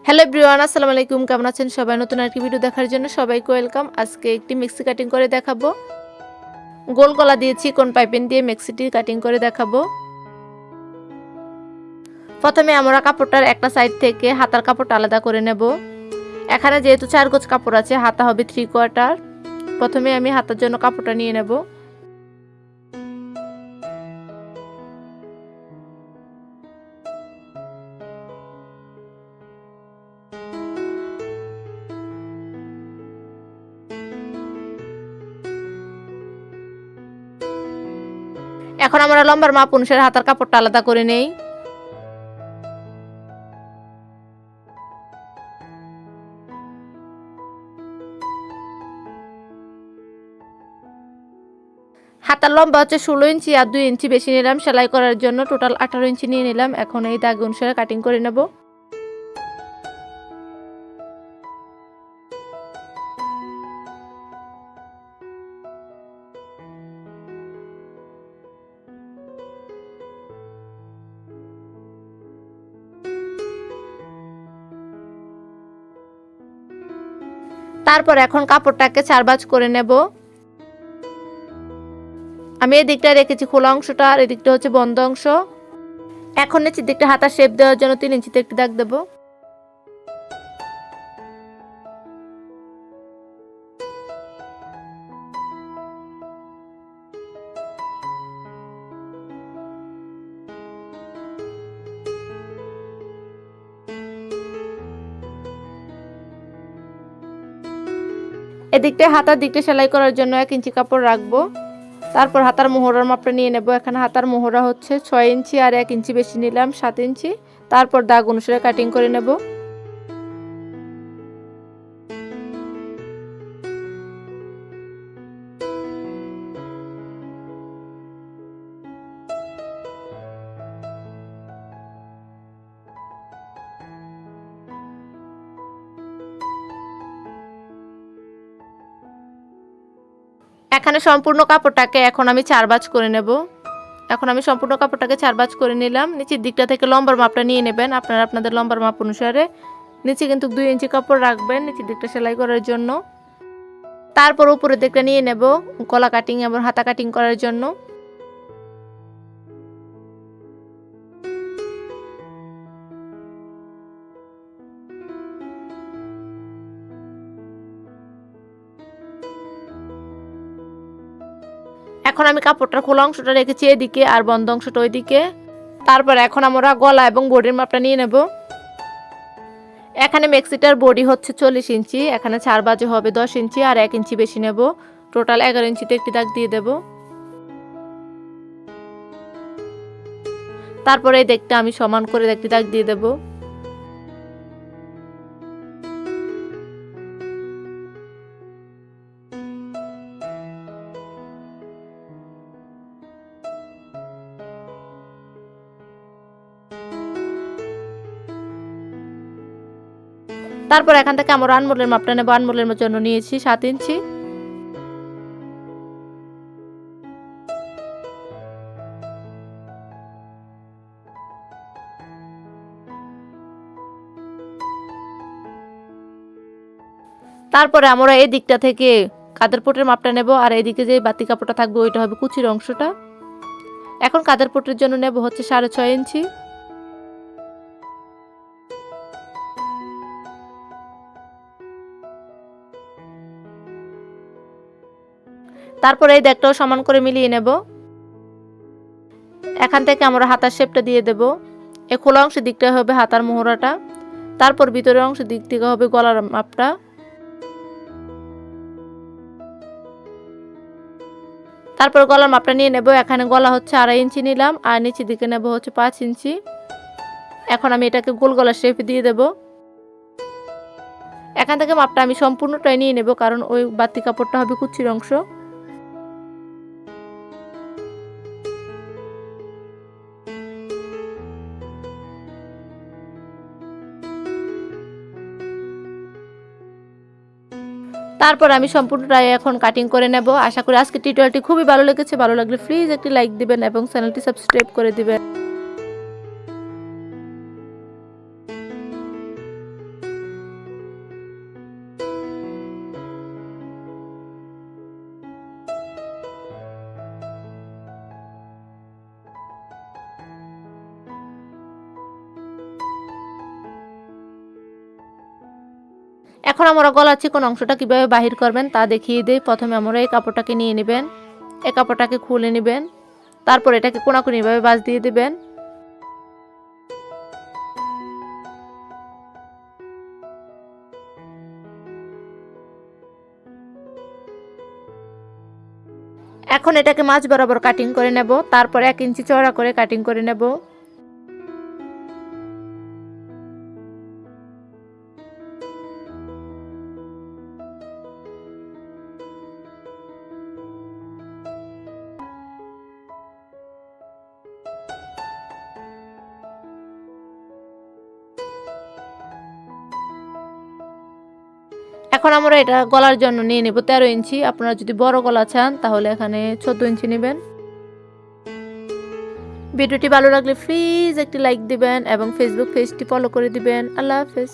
Hello everyone, আসসালামু আলাইকুম। কেমন আছেন সবাই? নতুন আরেকটি ভিডিও দেখার জন্য সবাইকে ওয়েলকাম। আজকে একটি মেক্সি কাটিং করে দেখাবো। গোল গলা দিয়ে চিকন পাইপিং দিয়ে মেক্সিটি কাটিং করে দেখাবো। প্রথমে আমরা কাপড়টার একটা সাইড থেকে হাতার কাপড়টা আলাদা করে নেব। এখানে যেহেতু 4 গজ কাপড় আছে, হাতা হবে 3/4। প্রথমে আমি হাতার জন্য কাপড়টা নিয়ে নেব। এখন আমরা লম্বার মাপ অনুসারে হাতার কাপড়টা আলাদা করে নেই। হাতার লম্বা হচ্ছে 16 ইঞ্চি আর 2 ইঞ্চি বেশি নিলাম সেলাই করার জন্য। টোটাল 18 ইঞ্চি নিয়ে নিলাম। এখন এই দাগ অনুসারে কাটিং করে নেব। তারপর এখন কাপড়টাকে 4 ভাঁজ করে নেব। আমি এই দিকটা রেখেছি খোলা অংশটা, আর এই দিকটা হচ্ছে বন্ধ অংশ। এখন নিচের দিকটা হাতার শেপ দেওয়ার জন্য 3 ইঞ্চিতে একটি দাগ দেব। এদিকটা হাতার দিকটা সেলাই করার জন্য 1 ইঞ্চি কাপড় রাখবো। তারপর হাতার মোহরার মাপটা নিয়ে নেব। এখানে হাতার মোহরা হচ্ছে 6 ইঞ্চি আর 1 ইঞ্চি বেশি নিলাম 7 ইঞ্চি। তারপর দাগ অনুসারে কাটিং করে নেব। এখানে সম্পূর্ণ কাপড়টাকে এখন আমি 4 ভাঁজ করে নেব। এখন আমি সম্পূর্ণ কাপড়টাকে 4 ভাঁজ করে নিলাম। নিচের দিকটা থেকে লম্বার মাপটা নিয়ে নেবেন। আপনারা আপনাদের লম্বার মাপ অনুসারে নিচে কিন্তু 2 ইঞ্চি কাপড় রাখবেন নিচের দিকটা সেলাই করার জন্য। তারপর উপরের দিকটা নিয়ে নেব গলা কাটিং এবং হাতা কাটিং করার জন্য। এখন আমি কাপড়টার খোলা অংশটা রেখেছি এদিকে আর বন্ধ অংশটা ওইদিকে। তারপর এখন আমরা গলা এবং বডির মাপটা নিয়ে নেব। এখানে মেক্সিটার বডি হচ্ছে 40 ইঞ্চি, এখানে 4 ভাঁজে হবে 10 ইঞ্চি আর 1 ইঞ্চি বেশি নেব। টোটাল 11 ইঞ্চিতে একটি দাগ দিয়ে দেব। তারপরে এই দিকটা আমি সমান করে একটি দাগ দিয়ে দেব। তারপর এখান থেকে আমরা আনমোলের মাপটা নেব। আনমোলের জন্য নিয়েছি 7 ইঞ্চি। তারপরে আমরা এই দিকটা থেকে কাঁধের পটের মাপটা নেব, আর এইদিকে যে বাতি কাপড়টা থাকবে ওইটা হবে কুচির অংশটা। এখন কাঁধের পটের জন্য নেব হচ্ছে 6.5 ইঞ্চি। তারপরে এই দাগটাও সমান করে মিলিয়ে নেব। এখান থেকে আমরা হাতার শেপটা দিয়ে দেব। এই খোলা অংশের দিকটা হবে হাতার মোহরাটা। তারপর ভিতরের অংশের দিক থেকে হবে গলার মাপটা। তারপর গলার মাপটা নিয়ে নেব। এখানে গলা হচ্ছে 2.5 ইঞ্চি নিলাম আর নিচের দিকে নেব হচ্ছে 5 ইঞ্চি। এখন আমি এটাকে গোল গলার শেপ দিয়ে দেব। এখান থেকে মাপটা আমি সম্পূর্ণটাই নিয়ে নেব, কারণ ওই বাতি কাপড়টা হবে কুচির অংশ। তারপর আমি সম্পূর্ণটাই এখন কাটিং করে নেব। আশা করি আজকের টিউটোরিয়ালটি খুবই ভালো লেগেছে। ভালো লাগলে প্লিজ একটি লাইক দিবেন এবং চ্যানেলটি সাবস্ক্রাইব করে দিবেন। এখন আমরা গলার চিকন অংশটা কিভাবে বাহির করবেন তা দেখিয়ে দিই। প্রথমে আমরা এই কাপড়টাকে নিয়ে নেবেন, এই কাপড়টাকে খুলে নেবেন, তারপর এটাকে কোনাকুনিভাবে ভাঁজ দিয়ে দিবেন। এখন এটাকে মাঝ বরাবর কাটিং করে নেব, তারপর 1 ইঞ্চি চওড়া করে কাটিং করে নেব। এখন আমরা এটা গলার জন্য নিয়ে নেব 13 ইঞ্চি। আপনারা যদি বড় গলা চান তাহলে এখানে 14 ইঞ্চি নেবেন। ভিডিওটি ভালো লাগলে প্লিজ একটি লাইক দিবেন এবং ফেসবুক পেজটি ফলো করে দিবেন। আল্লাহ হাফেজ।